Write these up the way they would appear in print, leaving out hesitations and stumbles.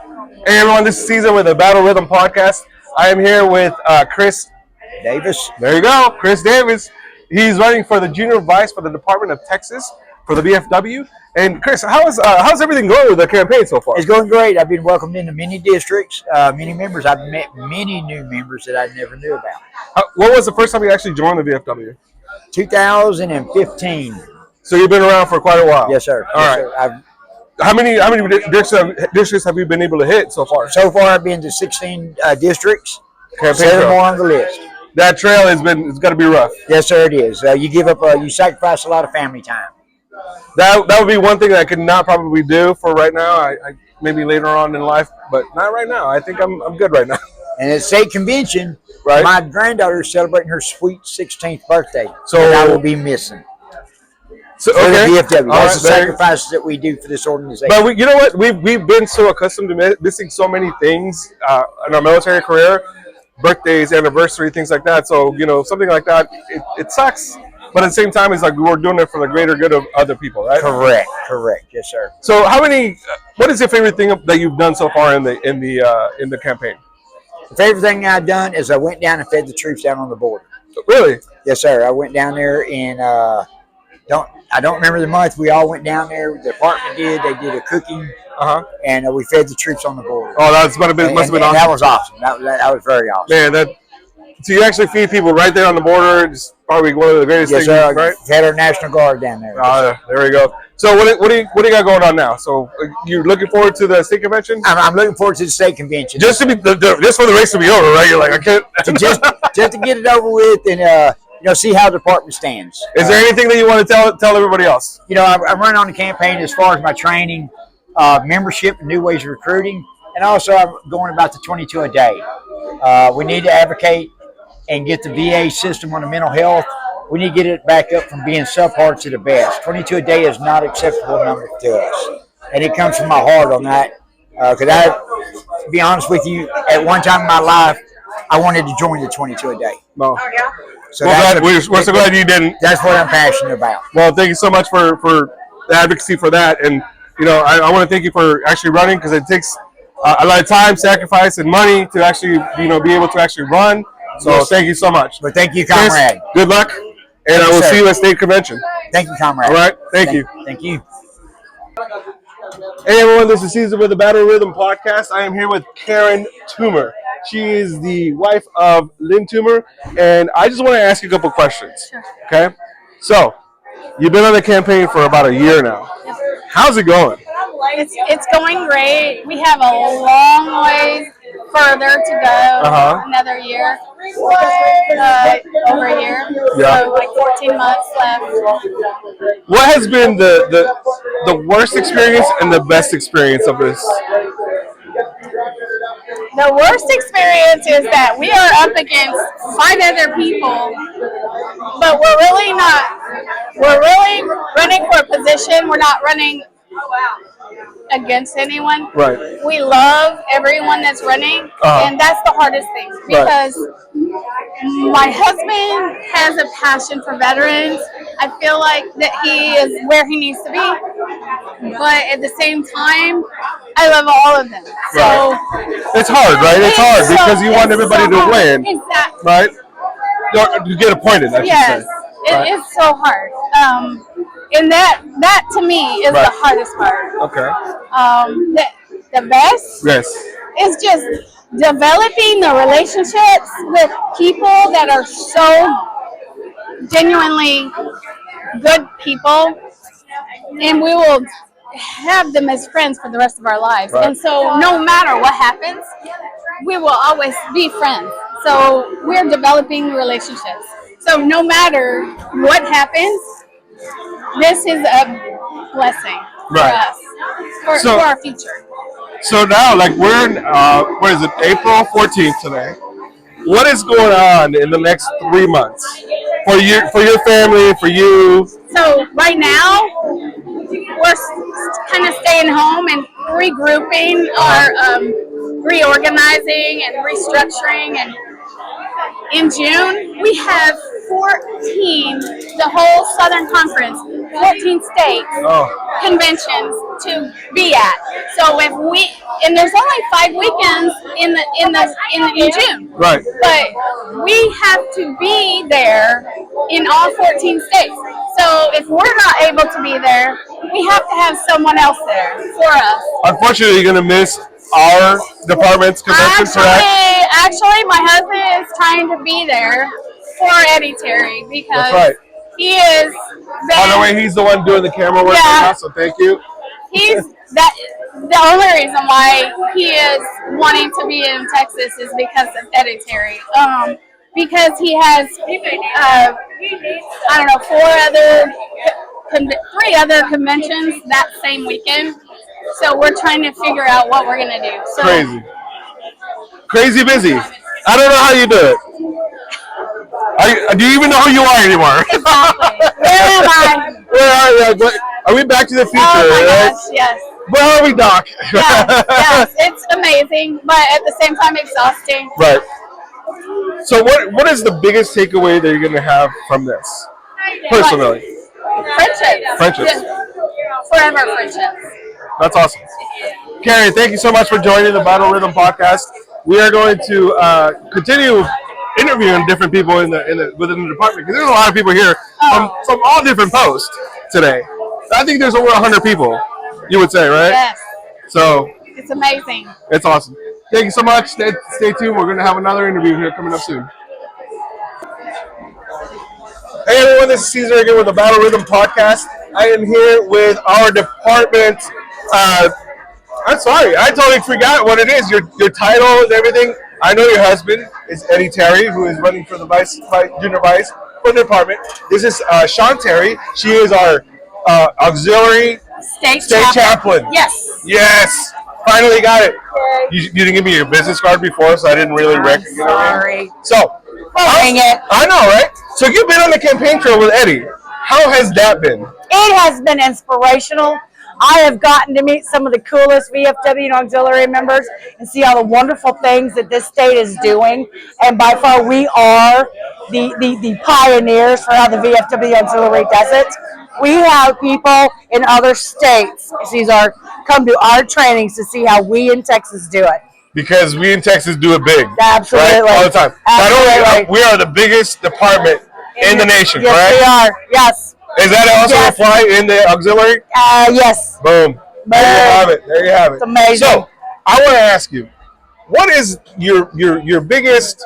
Hey everyone, this is Caesar with the Battle Rhythm Podcast. I am here with Chris Davis. There you go, Chris Davis. He's running for the junior vice for the Department of Texas for the BFW. And Chris, how's everything going with the campaign so far? It's going great. I've been welcomed into many districts, many members. I've met many new members that I never knew about. What was the first time you actually joined the BFW? 2015. So you've been around for quite a while. Yes, sir. All right. Sir. How many districts have you been able to hit so far? So far, I've been to 16 districts. Campaign 7 more on the list. That trail it's got to be rough. Yes, sir. It is. You give up. You sacrifice a lot of family time. That would be one thing that I could not probably do for right now. I maybe later on in life, but not right now. I think I'm good right now. And at state convention, right? My granddaughter is celebrating her sweet 16th birthday, so and I will be missing. So for okay, the BFW. That's the right, sacrifices that we do for this organization. But you know what? We've been so accustomed to missing so many things in our military career, birthdays, anniversary, things like that. So something like that, it sucks. But at the same time, it's like we're doing it for the greater good of other people, right? Correct. Yes, sir. So, what is your favorite thing that you've done so far in the campaign? The favorite thing I've done is I went down and fed the troops down on the border. Really? Yes, sir. I went down there in I don't remember the month. We all went down there. The department did. They did a cooking, and we fed the troops on the border. Oh, must have been awesome. That was awesome. That was very awesome. Man, so you actually feed people right there on the border. It's probably one of the greatest things, sir. Right? Fed our National Guard down there. There we go. So what do you got going on now? So you're looking forward to the state convention? I'm looking forward to the state convention. Just for the race to be over, right? You're like, I can't. just to get it over with and see how the department stands. Is there anything that you want to tell everybody else? I'm running on the campaign as far as my training, membership, and new ways of recruiting, and also I'm going about the 22 a day. We need to advocate and get the VA system on the mental health. We need to get it back up from being subpar to the best. 22 a day is not an acceptable number to us. And it comes from my heart on that. Because to be honest with you, at one time in my life, I wanted to join the 22 a day. No. So we're so glad you didn't. That's what I'm passionate about. Well, thank you so much for the advocacy for that. And, I want to thank you for actually running because it takes a lot of time, sacrifice, and money to actually, be able to actually run. So thank you so much. But thank you, comrade. Chris, good luck, and I will see you at state convention. Thank you, comrade. All right, thank you. Thank you. Hey everyone, this is Caesar with the Battle Rhythm Podcast. I am here with Karen Toomer. She is the wife of Lynn Toomer, and I just want to ask you a couple questions. Sure. Okay? So, you've been on the campaign for about a year now. Yep. How's it going? It's going great. We have a long way further to go. Another year. Over a year. Yeah. So like 14 months left. What has been the worst experience and the best experience of this? The worst experience is that we are up against 5 other people, but we're really running for a position. We're not running against anyone. Right. We love everyone that's running, and that's the hardest thing because my husband has a passion for veterans. I feel like that he is where he needs to be, but at the same time, I love all of them. So it's hard, right? It's hard because you want everybody to win, exactly. Right? You get appointed, I should say. It is so hard. And that to me is the hardest part. Okay. The best is just developing the relationships with people that are so genuinely good people, and we will have them as friends for the rest of our lives. Right. And so no matter what happens, we will always be friends. So we're developing relationships. So no matter what happens, this is a blessing for us, for our future. So now, like we're in, what is it, April 14th today. What is going on in the next 3 months for your family, for you? So right now, we're kind of staying home and regrouping, reorganizing and restructuring. And in June, we have 14, the whole Southern Conference, 14 states conventions to be at. So if we and there's only 5 weekends in June, right? But we have to be there in all 14 states. So if we're not able to be there, we have to have someone else there for us. Unfortunately, you're gonna miss our department's convention, correct? Actually, my husband is trying to be there for Eddie Terry because he is. By the way, he's the one doing the camera work right now, so thank you. He's that. The only reason why he is wanting to be in Texas is because of Eddie Terry. Because he has, I don't know, 3 other conventions that same weekend. So we're trying to figure out what we're gonna do. So, crazy busy. I don't know how you do it. Do you even know who you are anymore? Exactly. Where am I? Where are you? Are we Back to the Future? Oh my right? gosh, yes. Where are we, Doc? Yes, it's amazing, but at the same time exhausting. Right. So what is the biggest takeaway that you're going to have from this, personally? Friendships. Forever friendships. That's awesome. Carrie, thank you so much for joining the Battle Rhythm podcast. We are going to continue interviewing different people within the department, because there's a lot of people here from all different posts today. I think there's over 100 people, you would say, right? Yes. So it's amazing. It's awesome. Thank you so much. Stay tuned. We're going to have another interview here coming up soon. Hey everyone, this is Caesar again with the Battle Rhythm podcast. I am here with our department. I'm sorry, I totally forgot what it is. Your title and everything. I know your husband is Eddie Terry, who is running for the junior vice for the department. This is Shawn Terry. She is our auxiliary state chaplain. Yes. Yes. Finally got it. You didn't give me your business card before, so I didn't really recognize. Sorry. So, dang it. I know, right? So you've been on the campaign trail with Eddie. How has that been? It has been inspirational. I have gotten to meet some of the coolest VFW and auxiliary members and see all the wonderful things that this state is doing. And by far, we are the pioneers for how the VFW auxiliary does it. We have people in other states come to our trainings to see how we in Texas do it. Because we in Texas do it big. Absolutely. Right? All the time. Absolutely. Not only, we are the biggest department in the nation, yes, correct? Yes, we are. Yes. Is that also apply in the auxiliary? Yes. Boom. There you have it. There you have it. It's amazing. So, I want to ask you, what is your biggest,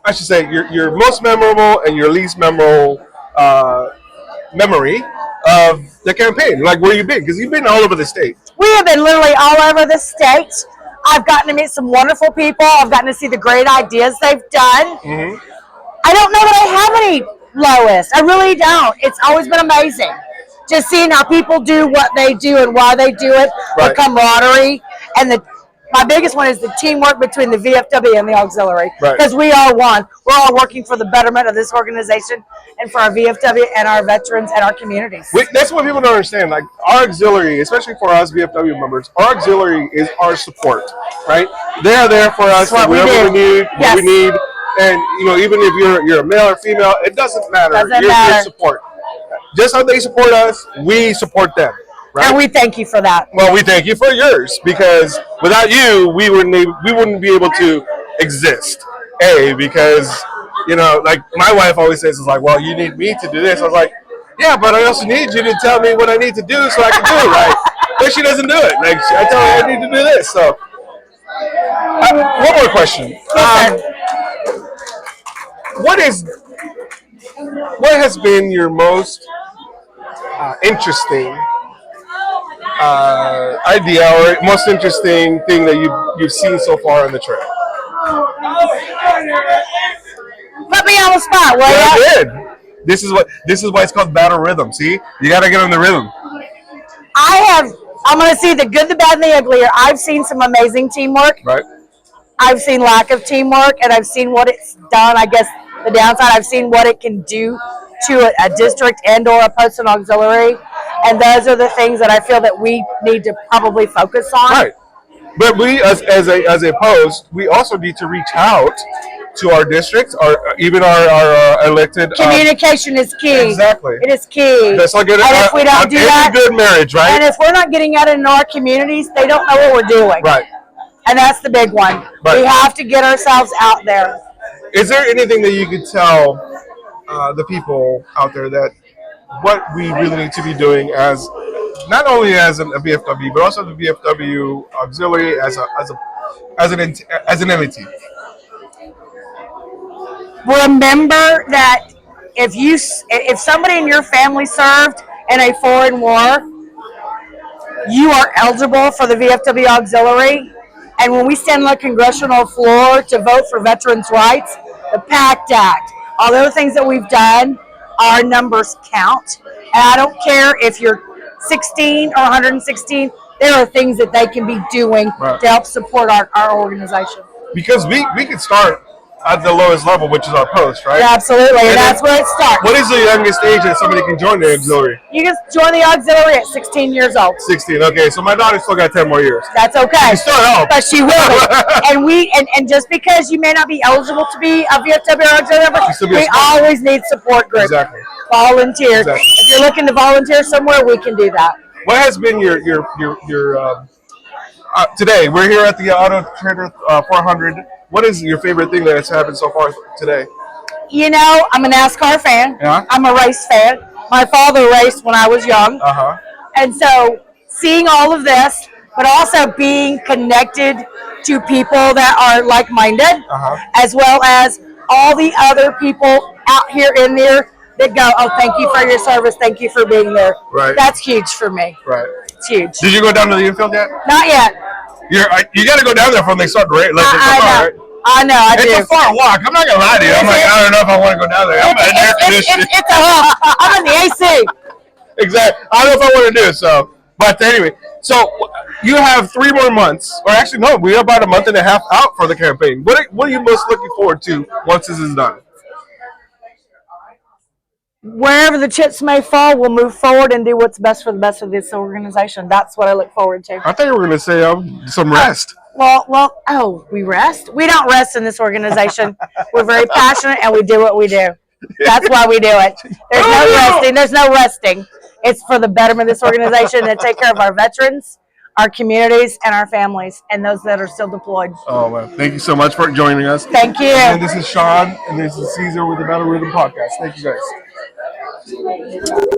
I should say, your most memorable and your least memorable memory of the campaign? Like, where you been? Because you've been all over the state. We have been literally all over the state. I've gotten to meet some wonderful people. I've gotten to see the great ideas they've done. Mm-hmm. I don't know that I have any lowest. I really don't. It's always been amazing. Just seeing how people do what they do and why they do it, the camaraderie, and my biggest one is the teamwork between the VFW and the auxiliary, because we are one. We're all working for the betterment of this organization and for our VFW and our veterans and our communities. That's what people don't understand. Like, our auxiliary, especially for us VFW members, our auxiliary is our support, right? They are there for us whatever we need, what we need. And, even if you're a male or female, it doesn't matter. You're support. Just how they support us, we support them. Right? And we thank you for that. Well, we thank you for yours, because without you, we wouldn't be able to exist. Because, like my wife always says, is like, well, you need me to do this. I was like, yeah, but I also need you to tell me what I need to do so I can do it right. But she doesn't do it. Like, I tell her I need to do this. So, one more question. What has been your most interesting idea or most interesting thing that you've seen so far on the trail? Put me on the spot, will I you? did. This is why it's called Battle Rhythm. See, you gotta get on the rhythm. I'm gonna see the good, the bad, and the ugly here. I've seen some amazing teamwork. Right. I've seen lack of teamwork, and I've seen what it's done. I guess the downside, I've seen what it can do to a district and or a post and auxiliary. And those are the things that I feel that we need to probably focus on. Right. But we, as a post, we also need to reach out to our district, or even our elected. Communication is key. Exactly. It is key. That's like and if we don't do that, good marriage, right? And if we're not getting out in our communities, they don't know what we're doing. Right. And that's the big one. Right. We have to get ourselves out there. Is there anything that you could tell the people out there that what we really need to be doing as not only as a VFW, but also the VFW auxiliary as an entity? Remember that if somebody in your family served in a foreign war, you are eligible for the VFW auxiliary. And when we stand on the congressional floor to vote for veterans' rights, the PACT Act, all the other things that we've done, our numbers count. And I don't care if you're 16 or 116, there are things that they can be doing to help support our organization. Because we can start at the lowest level, which is our post, right? Yeah, absolutely, and that's where it starts. What is the youngest age that somebody can join the auxiliary? You can join the auxiliary at 16 years old. 16, okay. So my daughter still got 10 more years. That's okay. She still help. But she will. and just because you may not be eligible to be a VFW auxiliary member, we always need support groups. Exactly. Volunteers. Exactly. If you're looking to volunteer somewhere, we can do that. What has been your today? We're here at the Auto Trader 400. What is your favorite thing that has happened so far today? You know, I'm a NASCAR fan. Yeah. I'm a race fan. My father raced when I was young. Uh-huh. And so seeing all of this, but also being connected to people that are like-minded, as well as all the other people out here in there that go, oh, thank you for your service. Thank you for being there. Right. That's huge for me. Right. It's huge. Did you go down to the infield yet? Not yet. You got to go down there before they start to race. I know. I do. It's a far walk. I'm not gonna lie to you. I'm like, I don't know if I want to go down there. I'm in air conditioning. It's a hump. I'm in the AC. Exactly. I don't know if I want to do it. So, but anyway, so you have 3 more months, or actually no, we're about a month and a half out for the campaign. What are you most looking forward to once this is done? Wherever the chips may fall, we'll move forward and do what's best for the best of this organization. That's what I look forward to. I thought you were going to say some rest. Well, we rest? We don't rest in this organization. We're very passionate and we do what we do. That's why we do it. There's no resting. There's no resting. It's for the betterment of this organization to take care of our veterans, our communities, and our families, and those that are still deployed. Oh, well, thank you so much for joining us. Thank you. And this is Shawn, and this is Caesar with the Battle Rhythm Podcast. Thank you, guys.